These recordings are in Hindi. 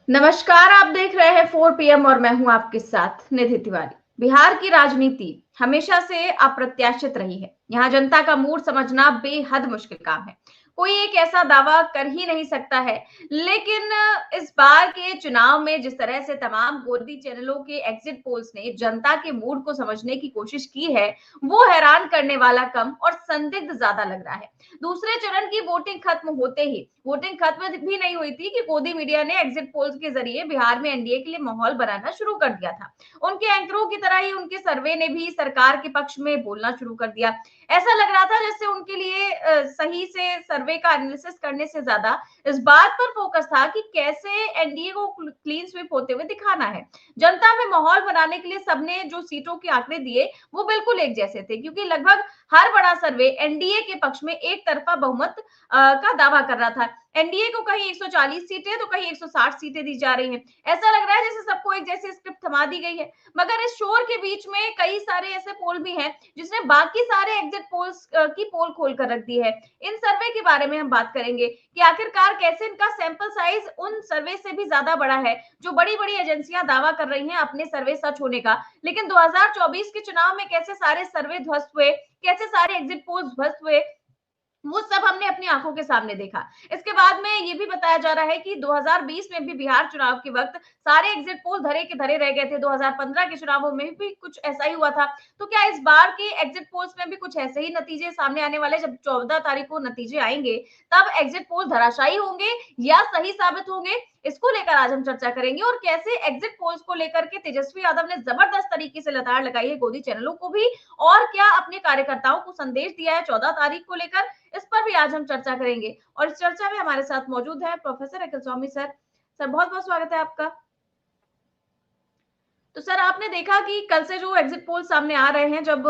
नमस्कार, आप देख रहे हैं 4 पीएम और मैं हूं आपके साथ निधि तिवारी। बिहार की राजनीति हमेशा से अप्रत्याशित रही है। यहाँ जनता का मूड समझना बेहद मुश्किल काम है। कोई एक ऐसा दावा कर ही नहीं सकता है, लेकिन इस बार के चुनाव में जिस तरह से तमाम गोदी चैनलों के एग्जिट पोल्स ने जनता के मूड को समझने की कोशिश की है, वो हैरान करने वाला कम और संदिग्ध ज्यादा लग रहा है। दूसरे चरण की वोटिंग खत्म होते ही वोटिंग खत्म भी नहीं हुई थी कि गोदी मीडिया ने एग्जिट पोल्स के जरिए बिहार में एनडीए के लिए माहौल बनाना शुरू कर दिया था। उनके एंकरों की तरह ही उनके सर्वे ने भी सरकार के पक्ष में बोलना शुरू कर दिया। ऐसा लग रहा था जैसे उनके लिए सही से सर्वे का एनालिसिस करने से ज्यादा इस बात पर फोकस था कि कैसे एनडीए को क्लीन स्वीप होते हुए दिखाना है। जनता में माहौल बनाने के लिए सबने जो सीटों के आंकड़े दिए वो बिल्कुल एक जैसे थे, क्योंकि लगभग हर बड़ा सर्वे एनडीए के पक्ष में एक तरफा बहुमत का दावा कर रहा था। एनडीए को कहीं 140 सीटें तो कहीं 160 सीटें दी जा रही हैं। ऐसा लग रहा है जैसे सबको एक जैसी स्क्रिप्ट थमा दी गई है। मगर इस शोर के बीच में कई सारे ऐसे पोल भी हैं जिसने बाकी सारे एग्जिट पोल्स की पोल खोल कर रख दी है। इन सर्वे के बारे में हम बात करेंगे कि आखिरकार कैसे इनका सैंपल साइज उन सर्वे से भी ज्यादा बड़ा है जो बड़ी-बड़ी एजेंसियां दावा कर रही हैं अपने सर्वे सच होने का। लेकिन 2024 के चुनाव में कैसे सारे सर्वे ध्वस्त हुए, कैसे सारे एग्जिट पोल्स ध्वस्त हुए, वो सब हमने अपनी आंखों के सामने देखा। इसके बाद में ये भी बताया जा रहा है कि 2020 में भी बिहार चुनाव के वक्त सारे एग्जिट पोल धरे के धरे रह गए थे। 2015 के चुनावों में भी कुछ ऐसा ही हुआ था। तो क्या इस बार के एग्जिट पोल्स में भी कुछ ऐसे ही नतीजे सामने आने वाले? जब 14 तारीख को नतीजे आएंगे तब एग्जिट पोल धराशायी होंगे या सही साबित होंगे? इसको लेकर आज हम चर्चा करेंगे और कैसे एग्जिट पोल्स को लेकर के तेजस्वी यादव ने जबरदस्त तरीके से लताड़ लगाई है गोदी चैनलों को भी, और क्या अपने कार्यकर्ताओं को संदेश दिया है 14 तारीख को लेकर, इस पर भी आज हम चर्चा करेंगे। और इस चर्चा में हमारे साथ मौजूद है प्रोफेसर अखिल स्वामी सर। सर, बहुत बहुत स्वागत है आपका। तो सर, आपने देखा कि कल से जो एग्जिट पोल सामने आ रहे हैं, जब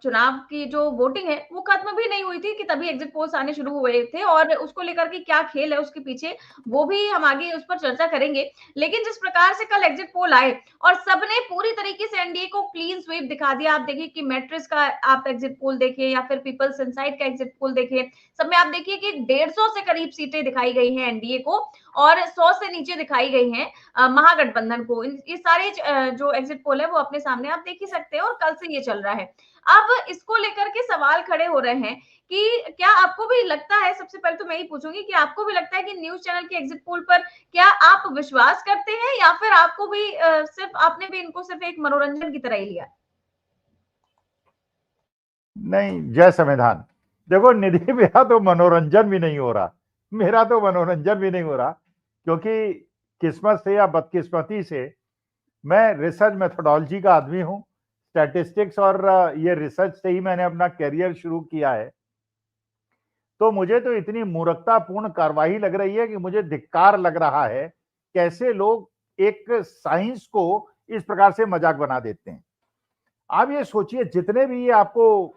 चुनाव की जो वोटिंग है वो खत्म भी नहीं हुई थी कि तभी एग्जिट पोल्स आने शुरू हुए थे, और उसको लेकर के क्या खेल है उसके पीछे, वो भी हम आगे उस पर चर्चा करेंगे। लेकिन जिस प्रकार से कल एग्जिट पोल आए और सबने पूरी तरीके से एनडीए को क्लीन स्वीप दिखा दिया। आप देखिए कि मैट्रिक्स का आप एग्जिट पोल देखिए या फिर पीपल्स इनसाइट का एग्जिट पोल देखिए, सब में आप देखिए कि 150 से करीब सीटें दिखाई गई हैं एनडीए को और 100 से नीचे दिखाई गई हैं महागठबंधन को। ये सारे जो एग्जिट पोल है वो अपने सामने आप देख ही सकते हैं और कल से ये चल रहा है। अब इसको लेकर के सवाल खड़े हो रहे हैं कि क्या आपको भी लगता है, सबसे पहले तो मैं ही पूछूंगी कि आपको भी लगता है कि न्यूज चैनल के एग्जिट पोल पर क्या आप विश्वास करते हैं, या फिर आपको भी सिर्फ आपने भी इनको सिर्फ एक मनोरंजन की तरह ही लिया? नहीं, जय संविधान। देखो निधि, मेरा तो मनोरंजन भी नहीं हो रहा। मेरा तो मनोरंजन भी नहीं हो रहा, क्योंकि किस्मत से या बदकिस्मती से मैं रिसर्च मेथोडोलॉजी का आदमी हूं। स्टैटिस्टिक्स और ये रिसर्च से ही मैंने अपना करियर शुरू किया है। तो मुझे तो इतनी मूर्खतापूर्ण कार्रवाई लग रही है कि मुझे धिक्कार लग रहा है कैसे लोग एक साइंस को इस प्रकार से मजाक बना देते हैं। आप ये सोचिए, जितने भी ये आपको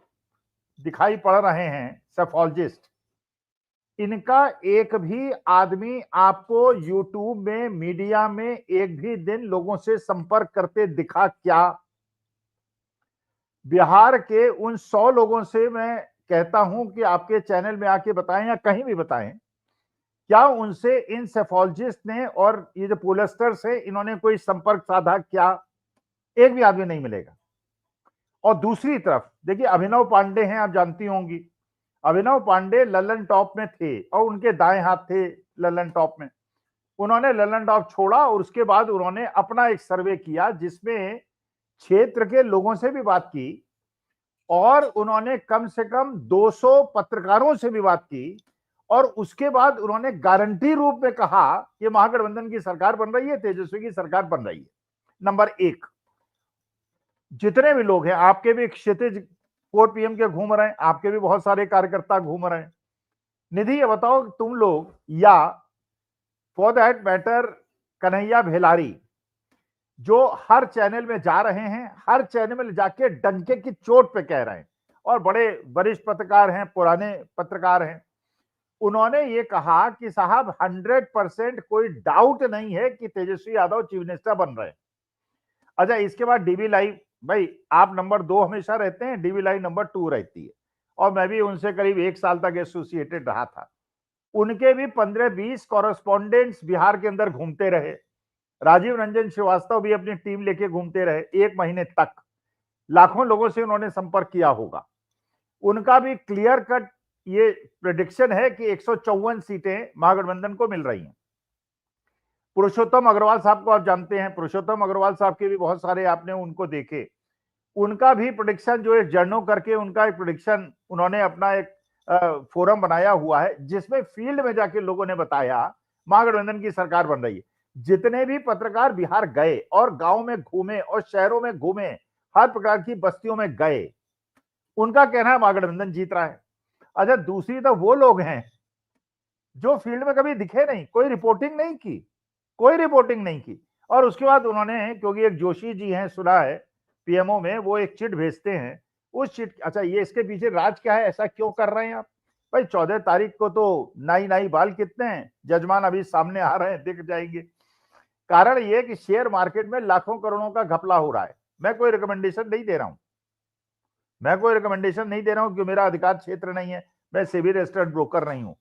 दिखाई पड़ रहे हैं सेफोलॉजिस्ट, इनका एक भी आदमी आपको यूट्यूब में, मीडिया में एक भी दिन लोगों से संपर्क करते दिखा क्या? बिहार के उन 100 लोगों से मैं कहता हूं कि आपके चैनल में आके बताएं या कहीं भी बताएं, क्या उनसे इन सेफोलॉजिस्ट ने और ये जो पोलस्टर्स है इन्होंने कोई संपर्क साधा क्या? एक भी आदमी नहीं मिलेगा। और दूसरी तरफ देखिए, अभिनव पांडे हैं, आप जानती होंगी। अभिनव पांडे ललन टॉप में थे और उनके दाएं हाथ थे ललन टॉप में। उन्होंने ललन टॉप छोड़ा और उसके बाद उन्होंने अपना एक सर्वे किया जिसमें क्षेत्र के लोगों से भी बात की और उन्होंने कम से कम 200 पत्रकारों से भी बात की और उसके बाद उन्होंने गारंटी रूप में कहा कि महागठबंधन की सरकार बन रही है, तेजस्वी की सरकार बन रही है। नंबर एक, जितने भी लोग हैं, आपके भी क्षितिज 4 पीएम के घूम रहे हैं, आपके भी बहुत सारे कार्यकर्ता घूम रहे हैं। निधि, ये बताओ तुम लोग या फॉर दैट मैटर कन्हैया भेलारी, जो हर चैनल में जा रहे हैं, हर चैनल में जाके डंके की चोट पे कह रहे हैं और बड़े वरिष्ठ पत्रकार हैं, पुराने पत्रकार हैं, उन्होंने ये कहा कि साहब 100% कोई डाउट नहीं है कि तेजस्वी यादव चीफ मिनिस्टर बन रहे हैं। अच्छा, इसके बाद डीबी लाइव, भाई आप नंबर 2 हमेशा रहते हैं, डीबी लाइव नंबर 2 रहती है और मैं भी उनसे करीब 1 साल तक एसोसिएटेड रहा था। उनके भी 15-20 कॉरेस्पॉन्डेंट्स बिहार के अंदर घूमते रहे। राजीव रंजन श्रीवास्तव भी अपनी टीम लेके घूमते रहे 1 महीने तक। लाखों लोगों से उन्होंने संपर्क किया होगा। उनका भी क्लियर कट ये प्रेडिक्शन है कि 154 सीटें महागठबंधन को मिल रही हैं। पुरुषोत्तम अग्रवाल साहब को आप जानते हैं, पुरुषोत्तम अग्रवाल साहब के भी बहुत सारे आपने उनको देखे। उनका भी प्रेडिक्शन जो है जर्नो करके उनका एक प्रेडिक्शन उन्होंने अपना एक फोरम बनाया हुआ है, जिसमें फील्ड में जाके लोगों ने बताया महागठबंधन की सरकार बन रही है। जितने भी पत्रकार बिहार गए और गांव में घूमे और शहरों में घूमे, हर प्रकार की बस्तियों में गए, उनका कहना है महागठबंधन जीत रहा है। अच्छा, दूसरी तो वो लोग हैं जो फील्ड में कभी दिखे नहीं, कोई रिपोर्टिंग नहीं की, कोई रिपोर्टिंग नहीं की। और उसके बाद उन्होंने, क्योंकि एक जोशी जी हैं, सुना है पीएमओ में, वो एक चिट भेजते हैं। उस चिट, अच्छा ये इसके पीछे राज क्या है, ऐसा क्यों कर रहे हैं आप भाई? 14 तारीख को तो नाई बाल कितने हैं, जजमान अभी सामने आ रहे हैं, दिख जाएंगे। कारण ये कि शेयर मार्केट में लाखों करोड़ों का घपला हो रहा है। मैं कोई रिकमेंडेशन नहीं दे रहा हूं, मैं कोई रिकमेंडेशन नहीं दे रहा हूं, क्योंकि मेरा अधिकार क्षेत्र नहीं है, मैं सेबी रजिस्टर्ड ब्रोकर नहीं हूं।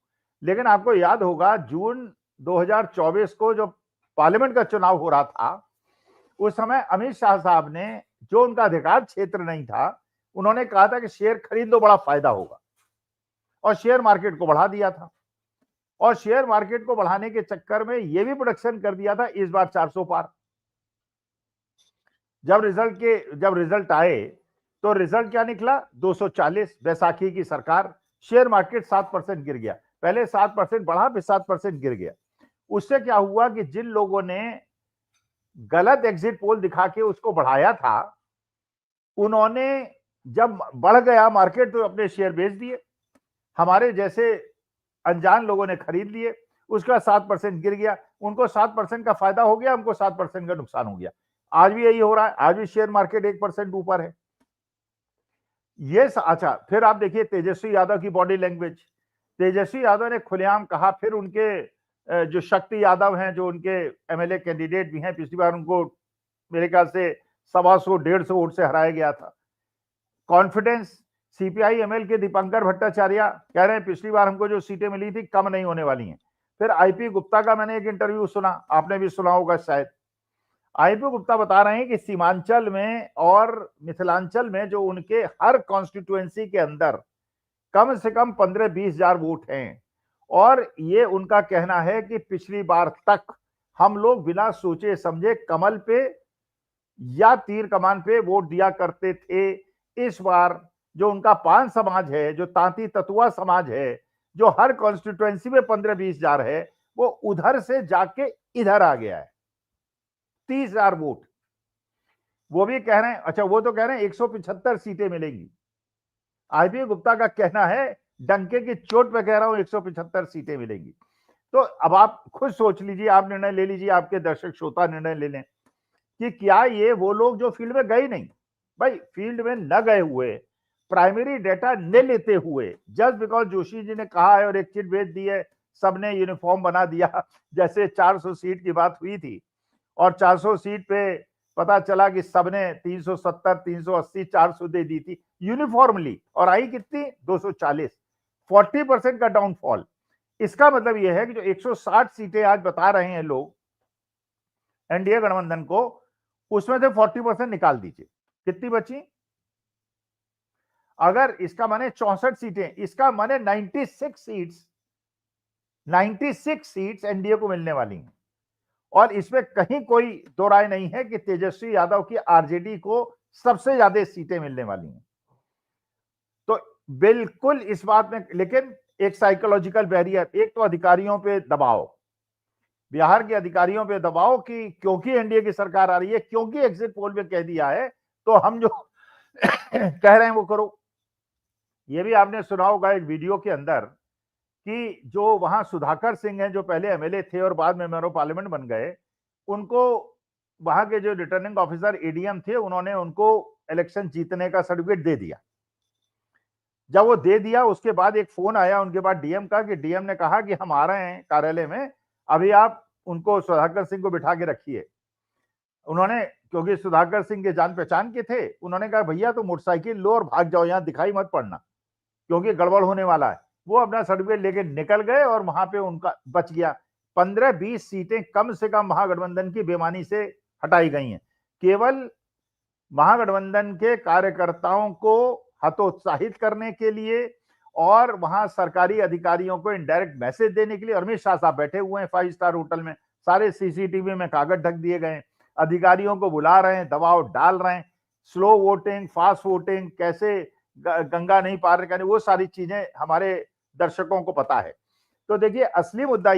लेकिन आपको याद होगा जून 2024 को जो पार्लियामेंट का चुनाव हो रहा था, उस समय अमित शाह साहब ने, जो उनका अधिकार क्षेत्र नहीं था, उन्होंने कहा था कि शेयर खरीद लो, बड़ा फायदा होगा, और शेयर मार्केट को बढ़ा दिया था। और शेयर मार्केट को बढ़ाने के चक्कर में यह भी प्रोडक्शन कर दिया था इस बार 400 पार। जब रिजल्ट आए तो रिजल्ट क्या निकला, 240। बैसाखी की सरकार, शेयर मार्केट 7% गिर गया। पहले 7% बढ़ा, फिर 7% गिर गया। उससे क्या हुआ कि जिन लोगों ने गलत एग्जिट पोल दिखा के उसको बढ़ाया था, उन्होंने जब बढ़ गया मार्केट तो अपने शेयर बेच दिए। हमारे जैसे अनजान लोगों ने खरीद लिए, उसका 7% गिर गया। उनको 7% का फायदा हो गया, हमको 7% का नुकसान हो गया। आज भी यही हो रहा है, आज भी शेयर मार्केट 1% ऊपर है। ये अच्छा, फिर आप देखिए तेजस्वी यादव की बॉडी लैंग्वेज। तेजस्वी यादव ने खुलेआम कहा, फिर उनके जो शक्ति यादव हैं, जो उनके एमएलए कैंडिडेट भी हैं, पिछली बार उनको मेरे ख्याल से 125-150 वोट से हराया गया था। कॉन्फिडेंस, सीपीआई एमएल के दीपंकर भट्टाचार्य कह रहे हैं पिछली बार हमको जो सीटें मिली थी कम नहीं होने वाली हैं। फिर आईपी गुप्ता का मैंने एक इंटरव्यू सुना, आपने भी सुना होगा शायद। आईपी गुप्ता बता रहे हैं कि सीमांचल में और मिथिलांचल में जो उनके हर कॉन्स्टिट्यूएंसी के अंदर कम से कम 15-20 हजार वोट हैं। और ये उनका कहना है कि पिछली बार तक हम लोग बिना सोचे समझे कमल पे या तीर कमान पे वोट दिया करते थे। इस बार जो उनका पान समाज है, जो तांती ततुआ समाज है, जो हर कॉन्स्टिट्यूएंसी में 15-20 हजार है, वो उधर से जाके इधर आ गया है, 30 हजार वोट। वो भी कह रहे हैं, अच्छा वो तो कह रहे हैं 175 सीटें मिलेंगी। आईपी गुप्ता का कहना है, डंके की चोट पे कह रहा हूं, 175 सीटें मिलेंगी। तो अब आप खुद सोच लीजिए, आप निर्णय ले लीजिए, आपके दर्शक श्रोता निर्णय ले लें कि क्या ये वो लोग जो फील्ड में गए नहीं, भाई फील्ड में न गए हुए, प्राइमरी डेटा न लेते हुए, जस्ट बिकॉज जोशी जी ने कहा है और एक चिट भेज दी है, सबने यूनिफॉर्म बना दिया। जैसे 400 सीट की बात हुई थी और 400 सीट पे पता चला कि सबने 370, 380, 400 दे दी थी यूनिफॉर्मली, और आई कितनी, 240। 40% का डाउनफॉल। इसका मतलब यह है कि जो 160 सीटें आज बता रहे हैं लोग एनडीए गठबंधन को, उसमें से 40% निकाल दीजिए, कितनी बची? अगर इसका माने 64 सीटें, इसका माने 96 सीट्स एनडीए को मिलने वाली हैं। और इसमें कहीं कोई दो राय नहीं है कि तेजस्वी यादव की आरजेडी को सबसे ज्यादा सीटें मिलने वाली हैं। तो बिल्कुल इस बात में, लेकिन एक साइकोलॉजिकल बैरियर, एक तो अधिकारियों पे दबाव, बिहार के अधिकारियों पे दबाव कि क्योंकि एनडीए की सरकार आ रही है, क्योंकि एग्जिट पोल में कह दिया है, तो हम जो कह रहे हैं वो करो। ये भी आपने सुना होगा एक वीडियो के अंदर कि जो वहां सुधाकर सिंह हैं, जो पहले एमएलए थे और बाद में मेंबर ऑफ पार्लियामेंट बन गए, उनको वहां के जो रिटर्निंग ऑफिसर एडीएम थे, उन्होंने उनको इलेक्शन जीतने का सर्टिफिकेट दे दिया। जब वो दे दिया, उसके बाद एक फोन आया उनके पास डीएम का, कि डीएम ने कहा कि हम आ रहे हैं कार्यालय में, अभी आप उनको सुधाकर सिंह को बिठा के रखिए। उन्होंने, क्योंकि सुधाकर सिंह के जान पहचान के थे, उन्होंने कहा भैया तो मोटरसाइकिल लो और भाग जाओ, यहां दिखाई मत पड़ना, क्योंकि गड़बड़ होने वाला है। वो अपना सर्टिफिकेट लेके निकल गए और वहां पे उनका बच गया। 15-20 सीटें कम से कम महागठबंधन की बेईमानी से हटाई गई हैं। केवल महागठबंधन के कार्यकर्ताओं को हतोत्साहित करने के लिए और वहां सरकारी अधिकारियों को इनडायरेक्ट मैसेज देने के लिए। अमित शाह साहब बैठे हुए हैं 5 स्टार होटल में, सारे सीसीटीवी में कागज ढक दिए गए, अधिकारियों को बुला रहे हैं, दबाव डाल रहे हैं, स्लो वोटिंग, फास्ट वोटिंग, कैसे गंगा नहीं पार करनी, वो सारी चीजें हमारे दर्शकों को पता है। तो देखिए असली मुद्दा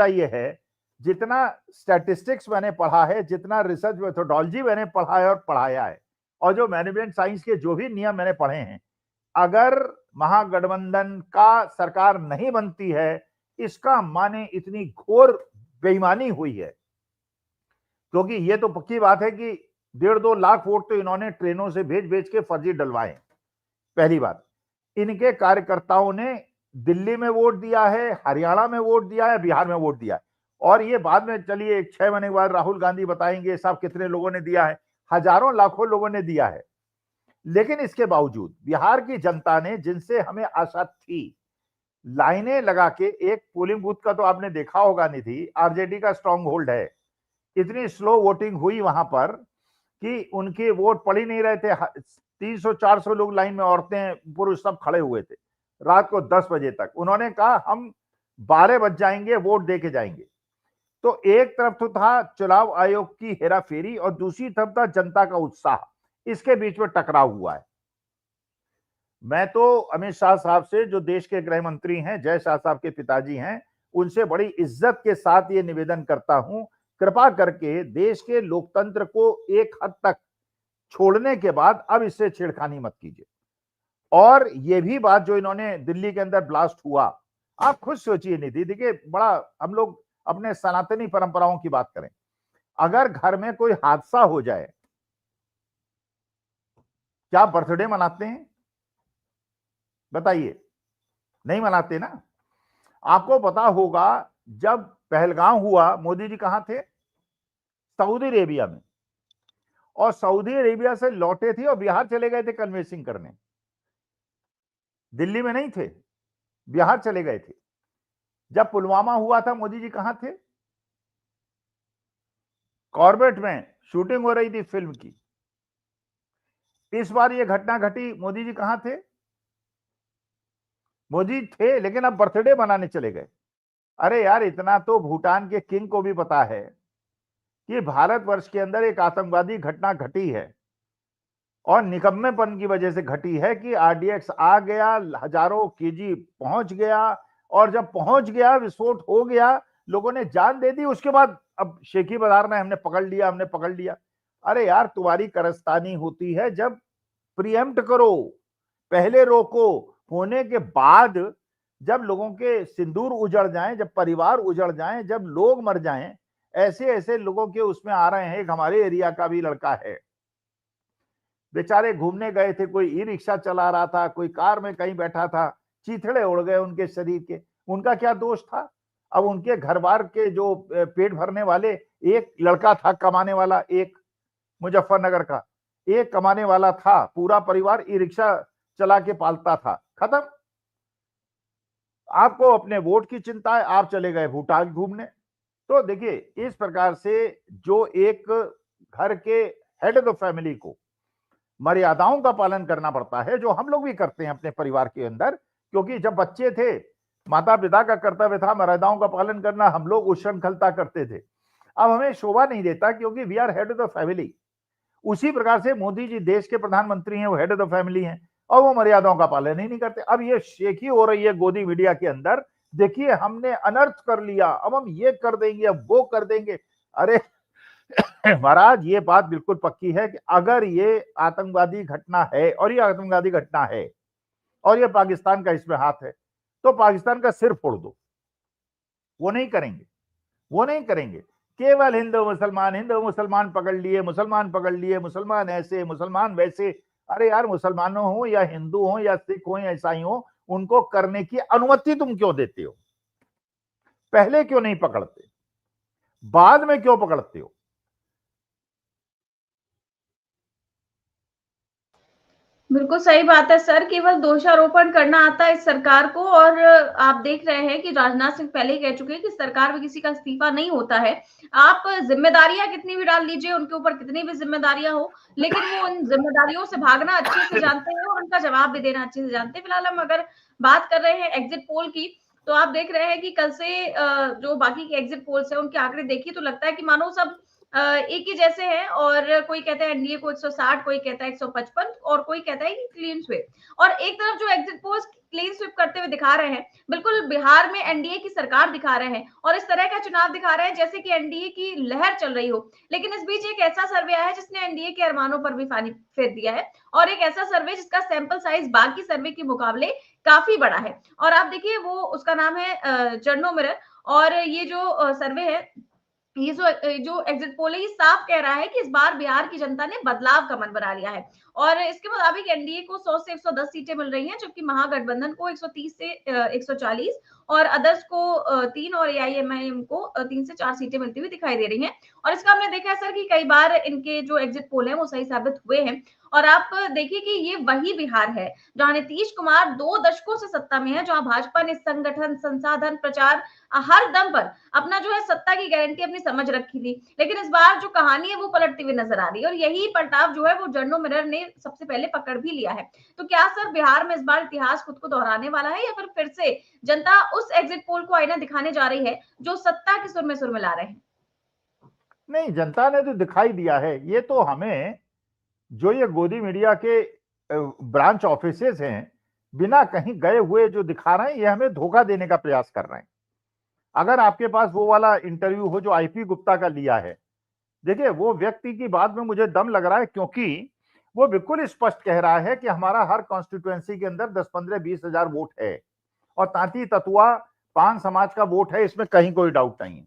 ये है, जितना स्टैटिस्टिक्स मैंने पढ़ा है, जितना रिसर्च मेथोडोलॉजी मैंने पढ़ा है और पढ़ाया है, और जो मैनेजमेंट साइंस के जो भी नियम मैंने पढ़े हैं, अगर महागठबंधन का सरकार नहीं बनती है, इसका माने इतनी घोर बेईमानी हुई है। क्योंकि ये तो पक्की बात है कि 1.5-2 लाख वोट तो इन्होंने ट्रेनों से भेज भेज के फर्जी डलवाए। पहली बात, इनके कार्यकर्ताओं ने दिल्ली में वोट दिया है, हरियाणा में वोट दिया है, बिहार में वोट दिया है, और ये बाद में चलिए 6 महीने के बाद राहुल गांधी बताएंगे साहब कितने लोगों ने दिया है। हजारों लाखों लोगों ने दिया है। लेकिन इसके बावजूद बिहार की जनता ने, जिनसे हमें आशा थी, लाइनें लगा के, एक पोलिंग बूथ का तो आपने देखा होगा निधि, आरजेडी का स्ट्रॉन्ग होल्ड है, इतनी स्लो वोटिंग हुई वहां पर कि उनके वोट पड़ ही नहीं रहे थे। 300-400 लोग लाइन में, औरतें पुरुष सब खड़े हुए थे रात को 10 बजे तक। उन्होंने कहा हम 12 बज जाएंगे, वोट दे के जाएंगे। तो एक तरफ तो था चुनाव आयोग की हेराफेरी और दूसरी तरफ था जनता का उत्साह। इसके बीच में टकराव हुआ है। मैं तो अमित शाह साहब से, जो देश के गृह मंत्री हैं, जय शाह साहब के पिताजी हैं, उनसे बड़ी इज्जत के साथ ये निवेदन करता हूं, कृपा करके देश के लोकतंत्र को एक हद तक छोड़ने के बाद अब इससे छेड़खानी मत कीजिए। और ये भी बात जो इन्होंने दिल्ली के अंदर ब्लास्ट हुआ, आप खुद सोचिए निधि, देखिए बड़ा, हम लोग अपने सनातनी परंपराओं की बात करें, अगर घर में कोई हादसा हो जाए, क्या बर्थडे मनाते हैं? बताइए, नहीं मनाते ना। आपको पता होगा जब पहलगाम हुआ, मोदी जी कहां थे? सऊदी अरेबिया में, और सऊदी अरेबिया से लौटे थे और बिहार चले गए थे कन्वेंसिंग करने। दिल्ली में नहीं थे, बिहार चले गए थे। जब पुलवामा हुआ था, मोदी जी कहां थे? कॉर्बेट में शूटिंग हो रही थी फिल्म की। इस बार ये घटना घटी, मोदी जी कहां थे? मोदी थे, लेकिन अब बर्थडे मनाने चले गए। अरे यार, इतना तो भूटान के किंग को भी पता है कि भारतवर्ष के अंदर एक आतंकवादी घटना घटी है, और निकम्मेपन की वजह से घटी है कि आरडीएक्स आ गया, हजारों केजी पहुंच गया, और जब पहुंच गया, विस्फोट हो गया, लोगों ने जान दे दी। उसके बाद अब शेखी बाजार में हमने पकड़ लिया। अरे यार, तुम्हारी कारस्तानी होती है जब प्रिएम्प्ट करो, पहले रोको। होने के बाद जब लोगों के सिंदूर उजड़ जाएं, जब परिवार उजड़ जाएं, जब लोग मर जाएं, ऐसे ऐसे लोगों के उसमें आ रहे हैं। एक हमारे एरिया का भी लड़का है, बेचारे घूमने गए थे, कोई ई रिक्शा चला रहा था, कोई कार में कहीं बैठा था, चीथड़े उड़ गए उनके शरीर के। उनका क्या दोष था? अब उनके घर बार के जो पेट भरने वाले, एक लड़का था कमाने वाला, एक मुजफ्फरनगर का, एक कमाने वाला था, पूरा परिवार ई रिक्शा चला के पालता था, खत्म। आपको अपने वोट की चिंता है, आप चले गए भूटान घूमने। तो देखिए, इस प्रकार से जो एक घर के हेड ऑफ द फैमिली को मर्यादाओं का पालन करना पड़ता है, जो हम लोग भी करते हैं अपने परिवार के अंदर, क्योंकि जब बच्चे थे, माता पिता का कर्तव्य था मर्यादाओं का पालन करना, हम लोग उच्छृंखलता करते थे। अब हमें शोभा नहीं देता, क्योंकि we are head of the family. उसी प्रकार से मोदी जी देश के प्रधानमंत्री हैं, वो हेड ऑफ द फैमिली हैं, और वो मर्यादाओं का पालन ही नहीं करते। अब ये शेखी हो रही है गोदी मीडिया के अंदर, देखिए हमने अनर्थ कर लिया, अब हम ये कर देंगे, अब वो कर देंगे। अरे महाराज, ये बात बिल्कुल पक्की है कि अगर ये आतंकवादी घटना है, और ये आतंकवादी घटना है, और ये पाकिस्तान का इसमें हाथ है, तो पाकिस्तान का सिर फोड़ दो। वो नहीं करेंगे, वो नहीं करेंगे। केवल हिंदू मुसलमान पकड़ लिए, मुसलमान ऐसे, मुसलमान वैसे। अरे यार, मुसलमानों हो या हिंदू हो या सिख हो या ईसाई हो, उनको करने की अनुमति तुम क्यों देते हो? पहले क्यों नहीं पकड़ते? बाद में क्यों पकड़ते हो? बिल्कुल सही बात है सर, केवल दोषारोपण करना आता है इस सरकार को। और आप देख रहे हैं कि राजनाथ सिंह पहले ही कह चुके हैं कि सरकार में किसी का इस्तीफा नहीं होता है। आप जिम्मेदारियां कितनी भी डाल लीजिए, उनके ऊपर कितनी भी जिम्मेदारियां हो, लेकिन वो उन जिम्मेदारियों से भागना अच्छे से जानते हैं और उनका जवाब भी देना अच्छे से जानते हैं। फिलहाल हम अगर बात कर रहे हैं एग्जिट पोल की, तो आप देख रहे हैं कि कल से जो बाकी के एग्जिट पोल्स है उनके आंकड़े देखिए तो लगता है कि मानो सब एक ही जैसे हैं। और कोई कहता है एनडीए को 160, कोई कहता है 155 और कोई कहता है कि क्लीन स्वीप। और एक तरफ जो एग्जिट पोल्स क्लीन स्वीप करते हुए दिखा रहे हैं, बिल्कुल बिहार में एनडीए की सरकार दिखा रहे हैं और इस तरह का चुनाव दिखा रहे हैं जैसे कि एनडीए की लहर चल रही हो। लेकिन इस बीच एक ऐसा सर्वे आया है जिसने एनडीए के अरमानों पर भी पानी फेर दिया है, और एक ऐसा सर्वे जिसका सैंपल साइज बाकी सर्वे के मुकाबले काफी बड़ा है। और आप देखिए वो उसका नाम है जर्नो मिरर। और ये जो सर्वे है, ये जो एग्जिट पोल है, ये साफ कह रहा है कि इस बार बिहार की जनता ने बदलाव का मन बना लिया है। और इसके मुताबिक एनडीए को 100 से 110 सीटें मिल रही हैं, जबकि महागठबंधन को 130 से 140 और अदर्स को 3 और एआईएमआईएम को 3 से 4 सीटें मिलती हुई दिखाई दे रही हैं। और इसका हमने देखा है सर कि कई बार इनके जो एग्जिट पोल है वो सही साबित हुए हैं। और आप देखिए कि ये वही बिहार है जहां नीतीश कुमार 2 दशकों से सत्ता में है, जहां भाजपा ने संगठन, संसाधन, प्रचार हर दम पर अपना जो है सत्ता की गारंटी अपनी समझ रखी थी। लेकिन इस बार जो कहानी है वो पलटती हुई नजर आ रही है, और यही पलटाव जो है वो जर्नो मिरर ने सबसे पहले पकड़ भी लिया है। तो क्या सर बिहार में इस बार इतिहास खुद को दोहराने वाला है, या फिर से जनता उस एग्जिट पोल को आईना दिखाने जा रही है जो सत्ता के सुर में ला रहे हैं? नहीं, जनता ने तो दिखाई दिया है। ये तो हमें जो ये गोदी मीडिया के ब्रांच ऑफिसेस हैं, बिना कहीं गए हुए जो दिखा रहे हैं, ये हमें धोखा देने का प्रयास कर रहे हैं। अगर आपके पास वो वाला इंटरव्यू हो जो आईपी गुप्ता का लिया है, देखिए वो व्यक्ति की बात में मुझे दम लग रहा है, क्योंकि वो बिल्कुल स्पष्ट कह रहा है कि हमारा हर कॉन्स्टिट्यूएंसी के अंदर 10, 15, 20 हजार वोट है और तांती ततुआ पान समाज का वोट है, इसमें कहीं कोई डाउट नहीं है।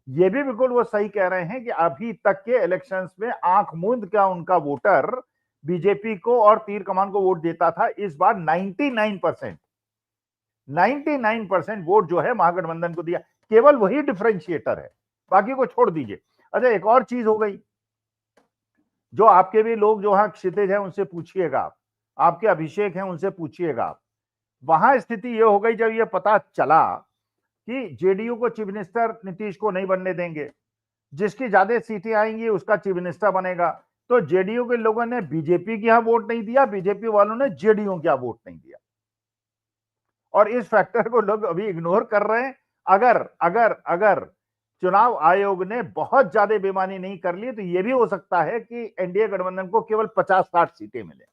ये भी बिल्कुल वो सही कह रहे हैं कि अभी तक के इलेक्शंस में आंख मूंद क्या उनका वोटर बीजेपी को और तीर कमान को वोट देता था। इस बार 99% वोट जो है महागठबंधन को दिया। केवल वही डिफरेंशिएटर है, बाकी को छोड़ दीजिए। अच्छा, एक और चीज हो गई, जो आपके भी लोग जो वहां क्षितिज है उनसे पूछिएगा, आपके अभिषेक हैं उनसे पूछिएगा। वहां स्थिति ये हो गई, जब ये पता चला कि जेडीयू को चीफ मिनिस्टर नीतीश को नहीं बनने देंगे, जिसकी ज्यादा सीटें आएंगी उसका चीफ मिनिस्टर बनेगा, तो जेडीयू के लोगों ने बीजेपी के यहां वोट नहीं दिया, बीजेपी वालों ने जेडीयू के यहां वोट नहीं दिया। और इस फैक्टर को लोग अभी इग्नोर कर रहे हैं। अगर अगर अगर चुनाव आयोग ने बहुत ज्यादा बेईमानी नहीं कर ली तो यह भी हो सकता है कि एनडीए गठबंधन को केवल 50-60 सीटें मिले।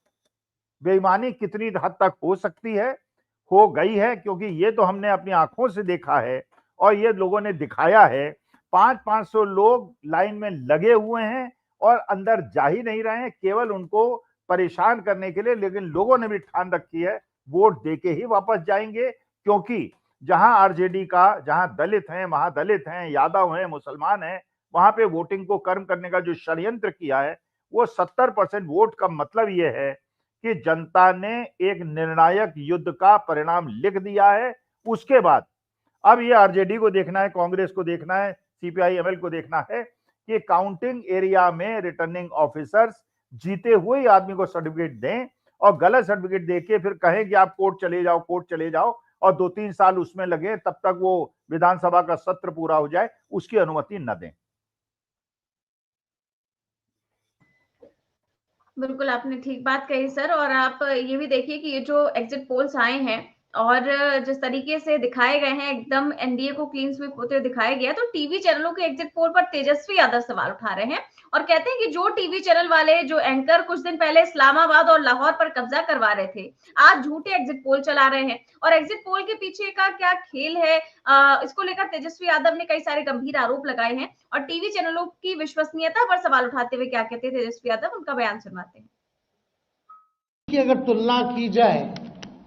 बेईमानी कितनी हद तक हो सकती है, हो गई है, क्योंकि ये तो हमने अपनी आंखों से देखा है और ये लोगों ने दिखाया है। 500-500 लोग लाइन में लगे हुए हैं और अंदर जा ही नहीं रहे हैं, केवल उनको परेशान करने के लिए। लेकिन लोगों ने भी ठान रखी है वोट देके ही वापस जाएंगे, क्योंकि जहां आरजेडी का, जहां दलित हैं, महादलित हैं, यादव हैं, मुसलमान हैं, वहां पे वोटिंग को कर्म करने का जो षड्यंत्र किया है, वो 70% वोट का मतलब ये है कि जनता ने एक निर्णायक युद्ध का परिणाम लिख दिया है। उसके बाद अब ये आरजेडी को देखना है, कांग्रेस को देखना है, सीपीआई एमएल को देखना है कि काउंटिंग एरिया में रिटर्निंग ऑफिसर्स जीते हुए आदमी को सर्टिफिकेट दें, और गलत सर्टिफिकेट देके फिर कहें कि आप कोर्ट चले जाओ, कोर्ट चले जाओ, और 2-3 साल उसमें लगे, तब तक वो विधानसभा का सत्र पूरा हो जाए, उसकी अनुमति न दें। बिल्कुल आपने ठीक बात कही सर। और आप ये भी देखिए कि ये जो एग्जिट पोल्स आए हैं और जिस तरीके से दिखाए गए हैं, एकदम एनडीए को क्लीन स्वीप होते हुए दिखाया गया, तो टीवी चैनलों के एग्जिट पोल पर तेजस्वी यादव सवाल उठा रहे हैं और कहते हैं कि जो टीवी चैनल वाले, जो एंकर कुछ दिन पहले इस्लामाबाद और लाहौर पर कब्जा करवा रहे थे, आज झूठे एग्जिट पोल चला रहे हैं। और एग्जिट पोल के पीछे का क्या खेल है, इसको लेकर तेजस्वी यादव ने कई सारे गंभीर आरोप लगाए हैं। और टीवी चैनलों की विश्वसनीयता पर सवाल उठाते हुए क्या कहते हैं तेजस्वी यादव, उनका बयान सुनवाते हैं। की अगर तुलना की जाए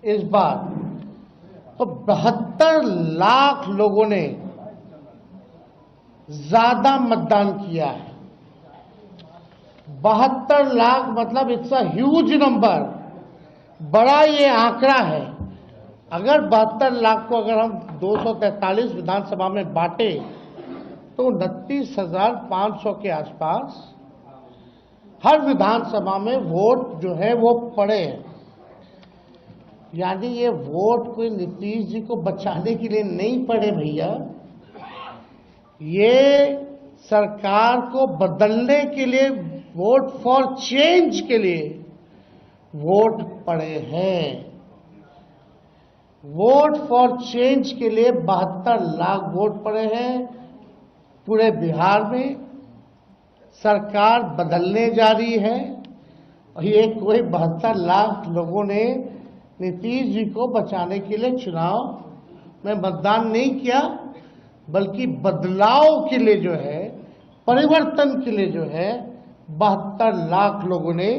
इस बार, तो 72 लाख लोगों ने ज्यादा मतदान किया है। 72 लाख मतलब इट्स अ ह्यूज नंबर, बड़ा ये आंकड़ा है। अगर 72 लाख को अगर हम 243 विधानसभा में बांटे तो 29,500 के आसपास हर विधानसभा में वोट जो है वो पड़े हैं। यानी ये वोट कोई नीतीश जी को बचाने के लिए नहीं पड़े भैया, ये सरकार को बदलने के लिए, वोट फॉर चेंज के लिए वोट पड़े हैं। वोट फॉर चेंज के लिए 72 लाख वोट पड़े हैं पूरे बिहार में। सरकार बदलने जा रही है और ये कोई 72 लाख लोगों ने नीतीश जी को बचाने के लिए चुनाव में मतदान नहीं किया, बल्कि बदलाव के लिए जो है, परिवर्तन के लिए जो है 72 लाख लोगों ने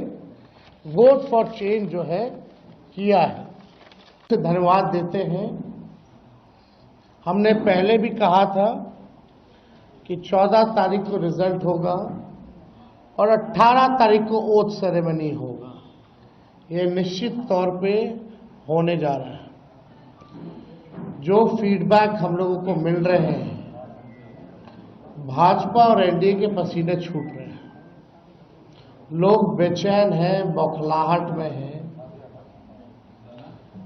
वोट फॉर चेंज जो है किया है। तो धन्यवाद देते हैं। हमने पहले भी कहा था कि 14 तारीख को रिजल्ट होगा और 18 तारीख को ओथ सेरेमनी होगा। ये निश्चित तौर पे होने जा रहा है। जो फीडबैक हम लोगों को मिल रहे हैं, भाजपा और एनडीए के पसीने छूट रहे हैं, लोग बेचैन हैं, बौखलाहट में हैं।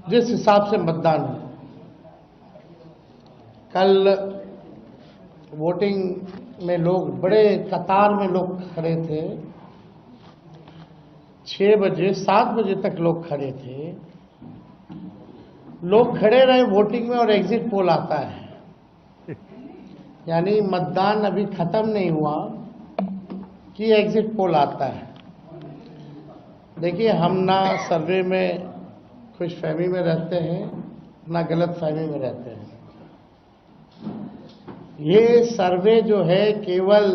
जिस हिसाब से मतदान हुआ, कल वोटिंग में लोग बड़े कतार में लोग खड़े थे, 6 बजे 7 बजे तक लोग खड़े थे। लोग खड़े रहे वोटिंग में और एग्जिट पोल आता है, यानी मतदान अभी खत्म नहीं हुआ कि एग्जिट पोल आता है। देखिए, हम ना सर्वे में खुशफहमी में रहते हैं, ना गलत फहमी में रहते हैं। ये सर्वे जो है केवल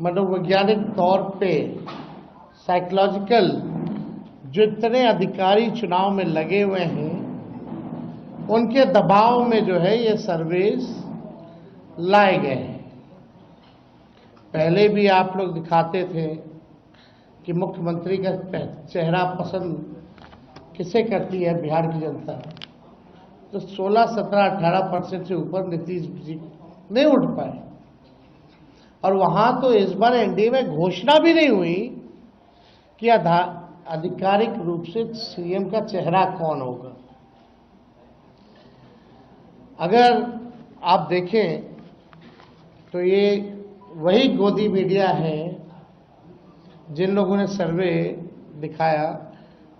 मनोवैज्ञानिक तौर पे, साइकोलॉजिकल, जितने अधिकारी चुनाव में लगे हुए हैं उनके दबाव में जो है ये सर्वेस लाए गए हैं। पहले भी आप लोग दिखाते थे कि मुख्यमंत्री का चेहरा पसंद किसे करती है बिहार की जनता, तो 16, 17, 18% से ऊपर नीतीश जी नहीं उठ पाए। और वहां तो इस बार एनडीए में घोषणा भी नहीं हुई कि आधिकारिक रूप से सीएम का चेहरा कौन होगा। अगर आप देखें तो ये वही गोदी मीडिया है जिन लोगों ने सर्वे दिखाया,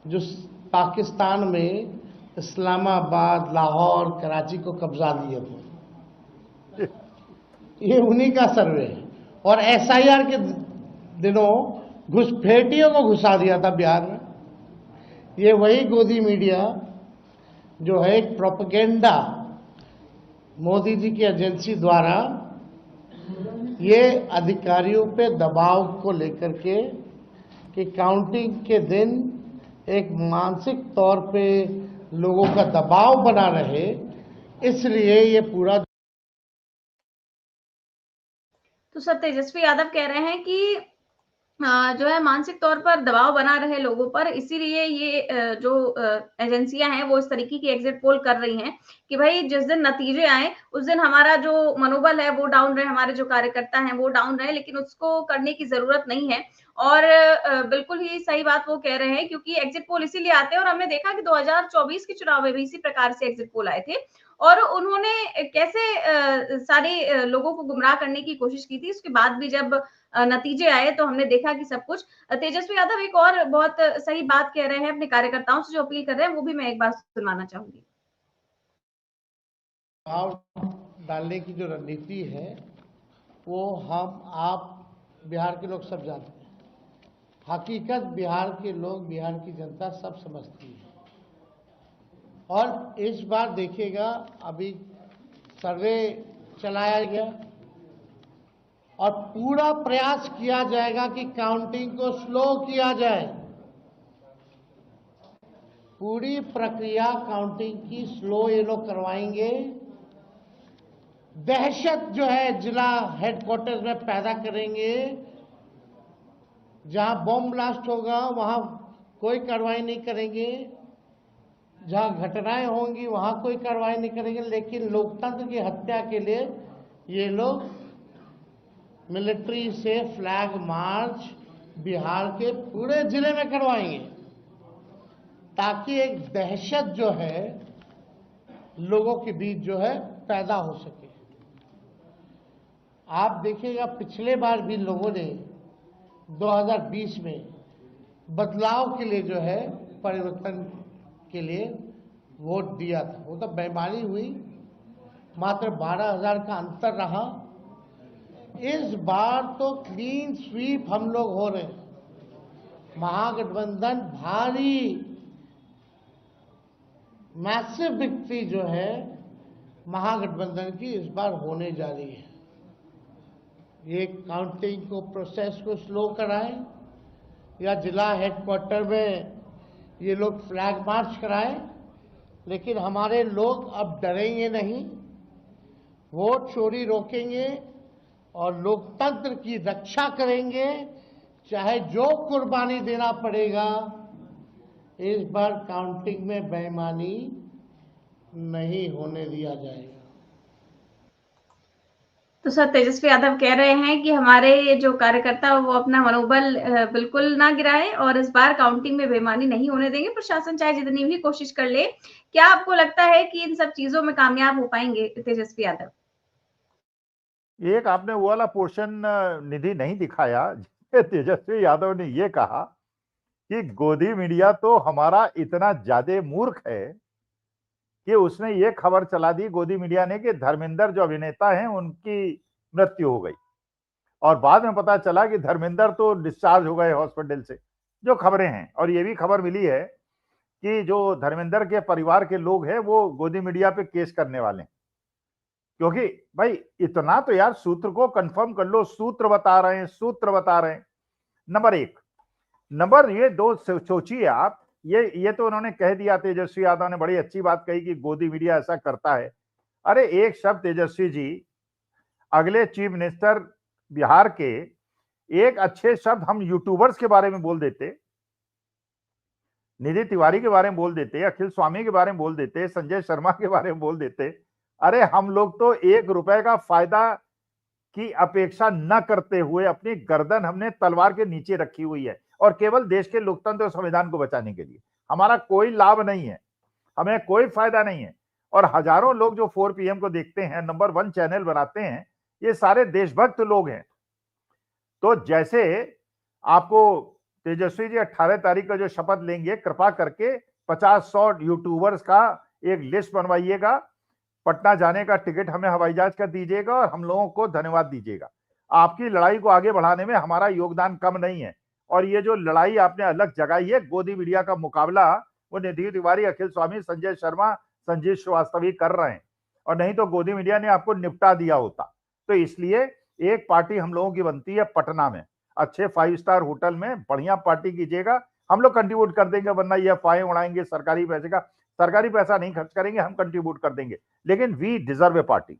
जो पाकिस्तान में इस्लामाबाद, लाहौर, कराची को कब्जा दिए थे। ये उन्हीं का सर्वे है। और एसआईआर के दिनों घुसपैठियों को घुसा दिया था बिहार में। ये वही गोदी मीडिया जो है एक प्रोपेगेंडा मोदी जी की एजेंसी द्वारा ये अधिकारियों पे दबाव को लेकर के कि काउंटिंग के दिन एक मानसिक तौर पे लोगों का दबाव बना रहे, इसलिए ये पूरा। तो सर तेजस्वी यादव कह रहे हैं कि जो है मानसिक तौर पर दबाव बना रहे लोगों पर, इसीलिए ये जो एजेंसियां हैं वो इस तरीके की एग्जिट पोल कर रही हैं कि भाई जिस दिन नतीजे आए उस दिन हमारा जो मनोबल है वो डाउन रहे, हमारे जो कार्यकर्ता हैं वो डाउन रहे, लेकिन उसको करने की जरूरत नहीं है। और बिल्कुल ही सही बात वो कह रहे हैं, क्योंकि एग्जिट पोल इसीलिए आते हैं। और हमने देखा कि 2024 के चुनाव में भी इसी प्रकार से एग्जिट पोल आए थे और उन्होंने कैसे सारे लोगों को गुमराह करने की कोशिश की थी। उसके बाद भी जब नतीजे आए तो हमने देखा कि सब कुछ। तेजस्वी यादव एक और बहुत सही बात कह रहे हैं, अपने कार्यकर्ताओं से जो अपील कर रहे हैं वो भी मैं एक बार सुनवाना चाहूंगी। डालने की जो रणनीति है वो हम आप बिहार के लोग सब जानते हैं। हकीकत बिहार के लोग, बिहार की जनता सब समझती है। और इस बार देखिएगा, अभी सर्वे चलाया गया और पूरा प्रयास किया जाएगा कि काउंटिंग को स्लो किया जाए। पूरी प्रक्रिया काउंटिंग की स्लो ये लोग करवाएंगे। दहशत जो है जिला हेडक्वार्टर्स में पैदा करेंगे। जहां बॉम्ब ब्लास्ट होगा वहां कोई कार्रवाई नहीं करेंगे, जहां घटनाएं होंगी वहां कोई कार्रवाई नहीं करेंगे। लेकिन लोकतंत्र की हत्या के लिए ये लोग मिलिट्री से फ्लैग मार्च, बिहार के पूरे जिले में करवाएंगे, ताकि एक दहशत जो है लोगों के बीच जो है पैदा हो सके। आप देखिएगा, पिछले बार भी लोगों ने 2020 में बदलाव के लिए जो है, परिवर्तन के लिए वोट दिया था। वो तो बेईमानी हुई, मात्र 12,000 का अंतर रहा। इस बार तो क्लीन स्वीप हम लोग हो रहे हैं। महागठबंधन भारी मैसिव विक्ट्री जो है महागठबंधन की इस बार होने जा रही है। ये काउंटिंग को, प्रोसेस को स्लो कराएं, या जिला हेडक्वार्टर में ये लोग फ्लैग मार्च कराएं, लेकिन हमारे लोग अब डरेंगे नहीं, वोट चोरी रोकेंगे और लोकतंत्र की रक्षा करेंगे, चाहे जो कुर्बानी देना पड़ेगा। इस बार काउंटिंग में बेईमानी नहीं होने दिया जाएगा। तो सर, तेजस्वी यादव कह रहे हैं कि हमारे जो कार्यकर्ता वो अपना मनोबल बिल्कुल ना गिराए और इस बार काउंटिंग में बेईमानी नहीं होने देंगे, प्रशासन चाहे जितनी भी कोशिश कर ले। क्या आपको लगता है कि इन सब चीजों में कामयाब हो पाएंगे तेजस्वी यादव? एक आपने वो वाला पोर्शन निधि नहीं दिखाया, तेजस्वी यादव ने ये कहा कि गोदी मीडिया तो हमारा इतना ज्यादा मूर्ख है कि उसने ये खबर चला दी गोदी मीडिया ने कि धर्मेंद्र जो अभिनेता हैं उनकी मृत्यु हो गई, और बाद में पता चला कि धर्मेंद्र तो डिस्चार्ज हो गए हॉस्पिटल से। जो खबरें हैं, और ये भी खबर मिली है कि जो धर्मेंद्र के परिवार के लोग हैं वो गोदी मीडिया पे केस करने वाले हैं। क्योंकि भाई इतना तो यार सूत्र को कंफर्म कर लो, सूत्र बता रहे हैं, सूत्र बता रहे हैं। नंबर एक। नंबर ये दो, सोचिए आप, ये तो उन्होंने कह दिया, तेजस्वी यादव ने बड़ी अच्छी बात कही कि गोदी मीडिया ऐसा करता है। अरे एक शब्द तेजस्वी जी, अगले चीफ मिनिस्टर बिहार के, एक अच्छे शब्द हम यूट्यूबर्स के बारे में बोल देते, निधि तिवारी के बारे में बोल देते, अखिल स्वामी के बारे में बोल देते, संजय शर्मा के बारे में बोल देते। अरे हम लोग तो 1 रुपए का फायदा की अपेक्षा न करते हुए अपनी गर्दन हमने तलवार के नीचे रखी हुई है, और केवल देश के लोकतंत्र और संविधान को बचाने के लिए। हमारा कोई लाभ नहीं है, हमें कोई फायदा नहीं है। और हजारों लोग जो 4 PM को देखते हैं, नंबर 1 चैनल बनाते हैं, ये सारे देशभक्त लोग हैं। तो जैसे आपको तेजस्वी जी 18 तारीख का जो शपथ लेंगे, कृपा करके 50-100 यूट्यूबर्स का एक लिस्ट बनवाइएगा, पटना जाने का टिकट हमें हवाई जहाज का दीजिएगा और हम लोगों को धन्यवाद दीजिएगा। आपकी लड़ाई को आगे बढ़ाने में हमारा योगदान कम नहीं है। और ये जो लड़ाई आपने अलग जगाई है, गोदी मीडिया का मुकाबला वो निधि तिवारी, अखिल स्वामी, संजय शर्मा, संजीव श्रीवास्तव कर रहे हैं, और नहीं तो गोदी मीडिया ने आपको निपटा दिया होता। तो इसलिए एक पार्टी हम लोगों की बनती है पटना में, अच्छे 5 स्टार होटल में बढ़िया पार्टी कीजिएगा, हम लोग कंट्रीब्यूट कर देंगे, वरना ये फाइन उड़ाएंगे सरकारी पैसे का। सरकारी पैसा नहीं खर्च करेंगे, हम कंट्रीब्यूट कर देंगे, लेकिन वी डिजर्व ए पार्टी।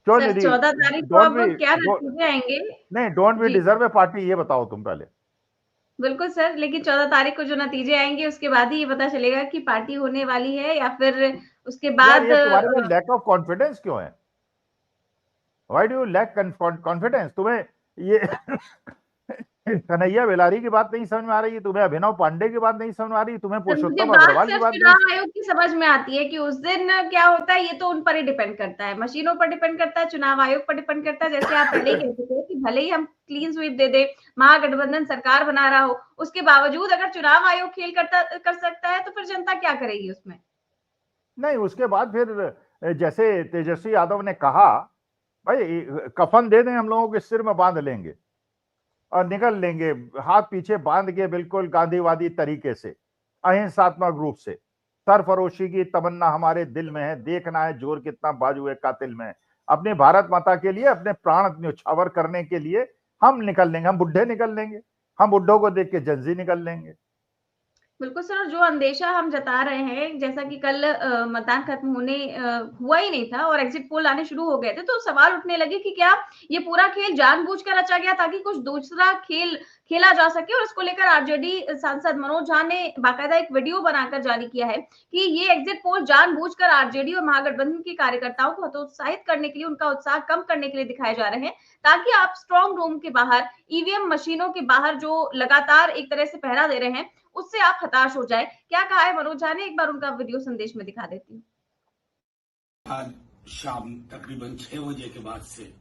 क्यों निधि? 14 तारीख को अब क्या नतीजे आएंगे? नहीं, don't we deserve a party, ये बताओ तुम पहले। बिल्कुल सर, लेकिन 14 तारीख को जो नतीजे आएंगे उसके बाद ही ये पता चलेगा कि पार्टी होने वाली है या फिर उसके बाद। ये तुम्हारे में लैक ऑफ कॉन्फिडेंस क्यों है? Why do you lack confidence? तुम्हें ये कन्हैया बेलारी की बात नहीं समझ में आ रही, तुम्हें अभिनव पांडे की बात नहीं समझ में आ रही, तुम्हें पुरुषोत्तम अग्रवाल की बात नहीं? चुनाव आयोग की समझ में आती है कि उस दिन क्या होता है, ये तो उन पर ही डिपेंड करता है, मशीनों पर डिपेंड करता है, चुनाव आयोग पर डिपेंड करता है। जैसे आप पहले ही कहते थे कि भले ही हम क्लीन स्वीप दे दे, महागठबंधन सरकार बना रहा हो, उसके बावजूद अगर चुनाव आयोग खेल कर सकता है तो फिर जनता क्या करेगी उसमें? नहीं, उसके बाद फिर जैसे तेजस्वी यादव ने कहा, भाई कफन दे दें, हम लोगों के सिर में बांध लेंगे और निकल लेंगे, हाथ पीछे बांध के, बिल्कुल गांधीवादी तरीके से, अहिंसात्मक रूप से। सरफरोशी की तमन्ना हमारे दिल में है, देखना है जोर कितना बाजुए कातिल में है। अपने भारत माता के लिए अपने प्राण न्यौछावर करने के लिए हम निकल लेंगे, हम बुढ़े निकल लेंगे, हम बुढ़ों को देख के जंजी निकल लेंगे। बिल्कुल सर, और जो अंदेशा हम जता रहे हैं, जैसा कि कल मतदान खत्म होने हुआ ही नहीं था और एग्जिट पोल आने शुरू हो गए थे, तो सवाल उठने लगे कि क्या ये पूरा खेल जानबूझकर रचा गया ताकि कुछ दूसरा खेल खेला जा सके। और इसको लेकर आरजेडी सांसद मनोज झा ने बाकायदा एक वीडियो बनाकर जारी किया है कि ये एग्जिट पोल जानबूझकर आरजेडी और महागठबंधन के कार्यकर्ताओं को हतोत्साहित करने के लिए, उनका उत्साह कम करने के लिए दिखाए जा रहे हैं, ताकि आप स्ट्रॉन्ग रूम के बाहर, ईवीएम मशीनों के बाहर जो लगातार एक तरह से पहरा दे रहे हैं, उससे आप हताश हो जाए। क्या कहा है मनोज झा ने, एक बार उनका वीडियो संदेश में दिखा देती हूँ। आज शाम तकरीबन 6 बजे के बाद से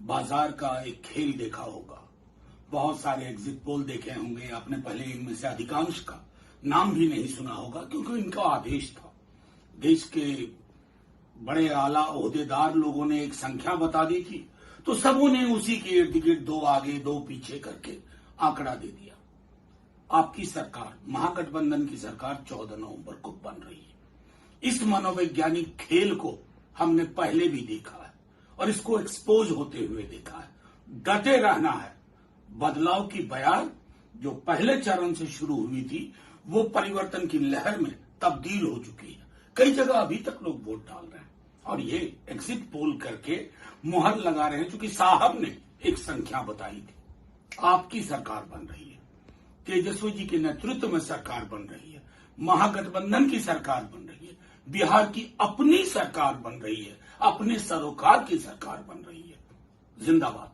बाजार का एक खेल देखा होगा, बहुत सारे एग्जिट पोल देखे होंगे आपने, पहले इनमें से अधिकांश का नाम भी नहीं सुना होगा क्योंकि इनका आदेश था। देश के बड़े आला ओहदेदार लोगों ने एक संख्या बता दी थी, तो सबों ने उसी के इर्द गिर्द 2 आगे 2 पीछे करके आंकड़ा दे दिया। आपकी सरकार, महागठबंधन की सरकार 14 नवंबर को बन रही है। इस मनोवैज्ञानिक खेल को हमने पहले भी देखा है और इसको एक्सपोज होते हुए देखा है। डटे रहना है। बदलाव की बयार जो पहले चरण से शुरू हुई थी, वो परिवर्तन की लहर में तब्दील हो चुकी है। कई जगह अभी तक लोग वोट डाल रहे हैं और ये एग्जिट पोल करके मुहर लगा रहे हैं, क्योंकि साहब ने एक संख्या बताई थी। आपकी सरकार बन रही है, तेजस्वी जी के नेतृत्व में सरकार बन रही है, महागठबंधन की सरकार बन रही है, बिहार की अपनी सरकार बन रही है, अपने सरोकार की सरकार बन रही है। जिंदाबाद।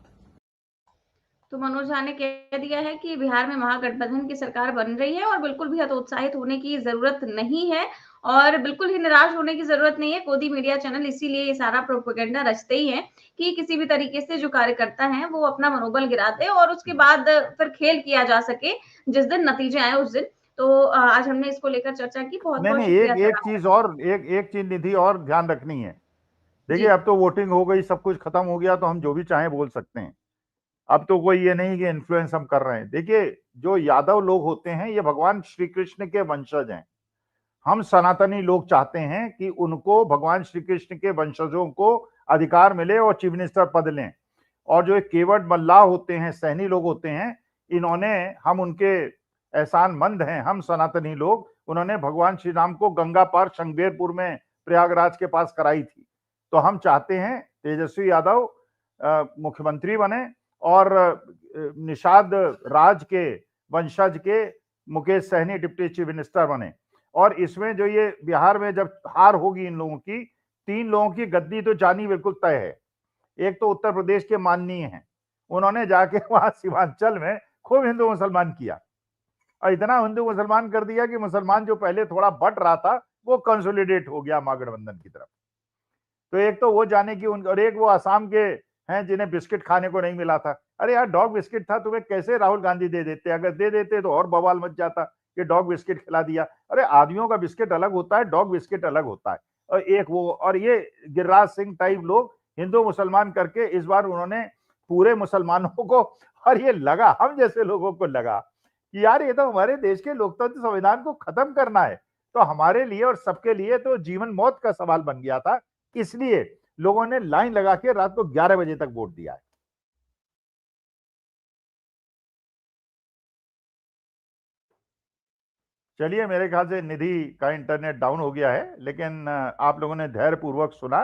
तो मनोज झा ने कह दिया है कि बिहार में महागठबंधन की सरकार बन रही है और बिल्कुल भी हतोत्साहित होने की जरूरत नहीं है और बिल्कुल ही निराश होने की जरूरत नहीं है। गोदी मीडिया चैनल इसीलिए ये सारा प्रोपेगेंडा रचते ही हैं कि किसी भी तरीके से जो कार्यकर्ता हैं वो अपना मनोबल गिरा दे और उसके बाद फिर खेल किया जा सके, जिस दिन नतीजे आए उस दिन। तो आज हमने इसको लेकर चर्चा की। बहुत बहुत शुक्रिया। एक चीज निधि और ध्यान रखनी है। देखिए, अब तो वोटिंग हो गई, सब कुछ खत्म हो गया, तो हम जो भी चाहें बोल सकते हैं। अब तो कोई ये नहीं कि इन्फ्लुएंस हम कर रहे हैं। देखिए, जो यादव लोग होते हैं ये भगवान श्री कृष्ण के वंशज हैं। हम सनातनी लोग चाहते हैं कि उनको, भगवान श्री कृष्ण के वंशजों को अधिकार मिले और चीफ मिनिस्टर पद लें। और जो केवट मल्लाह होते हैं, सैनी लोग होते हैं, इन्होंने, हम उनके एहसानमंद हैं, हम सनातनी लोग, उन्होंने भगवान श्री राम को गंगा पार शंकरपुर में प्रयागराज के पास कराई थी। तो हम चाहते हैं तेजस्वी यादव मुख्यमंत्री बने और निषाद राज के वंशज के Mukesh Sahani deputy chief minister बने। और इसमें जो ये बिहार में जब हार होगी इन लोगों की, 3 लोगों की गद्दी तो जानी बिल्कुल तय है। एक तो उत्तर प्रदेश के माननीय हैं, उन्होंने जाके वहां सीमांचल में खूब हिंदू मुसलमान किया और इतना हिंदू मुसलमान कर दिया कि मुसलमान जो पहले थोड़ा बट रहा था वो कंसोलिडेट हो गया महागठबंधन की तरफ। तो एक तो वो जाने की और एक वो असम के हैं जिन्हें बिस्किट खाने को नहीं मिला था। अरे यार, डॉग बिस्किट था, तुम्हें कैसे राहुल गांधी दे देते? अगर दे देते तो और बवाल मच जाता कि डॉग बिस्किट खिला दिया। अरे आदमियों का बिस्किट अलग होता है, डॉग बिस्किट अलग होता है। और एक वो, और ये गिरिराज सिंह टाइप लोग हिंदू मुसलमान करके इस बार उन्होंने पूरे मुसलमानों को, और ये लगा, हम जैसे लोगों को लगा कि यार ये तो हमारे देश के लोकतंत्र संविधान को खत्म करना है। तो हमारे लिए और सबके लिए तो जीवन मौत का सवाल बन गया था। इसलिए लोगों ने लाइन लगा के रात को 11 बजे तक वोट दिया है। चलिए, मेरे ख्याल से निधि का इंटरनेट डाउन हो गया है, लेकिन आप लोगों ने धैर्यपूर्वक सुना।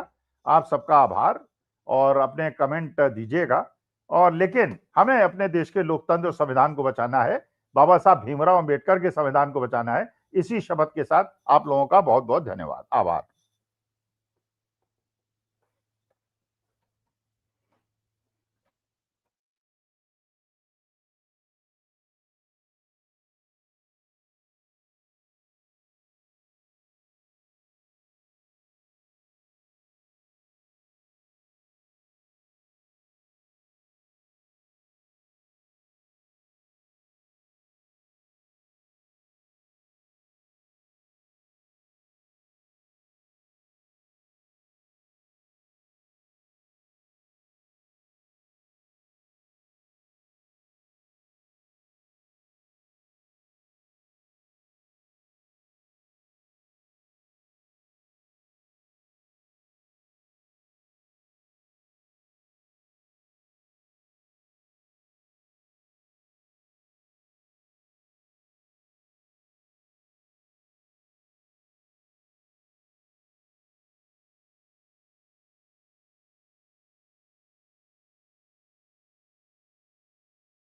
आप सबका आभार और अपने कमेंट दीजिएगा। और लेकिन हमें अपने देश के लोकतंत्र और संविधान को बचाना है, बाबा साहब भीमराव अंबेडकर के संविधान को बचाना है। इसी शपथ के साथ आप लोगों का बहुत बहुत धन्यवाद, आभार।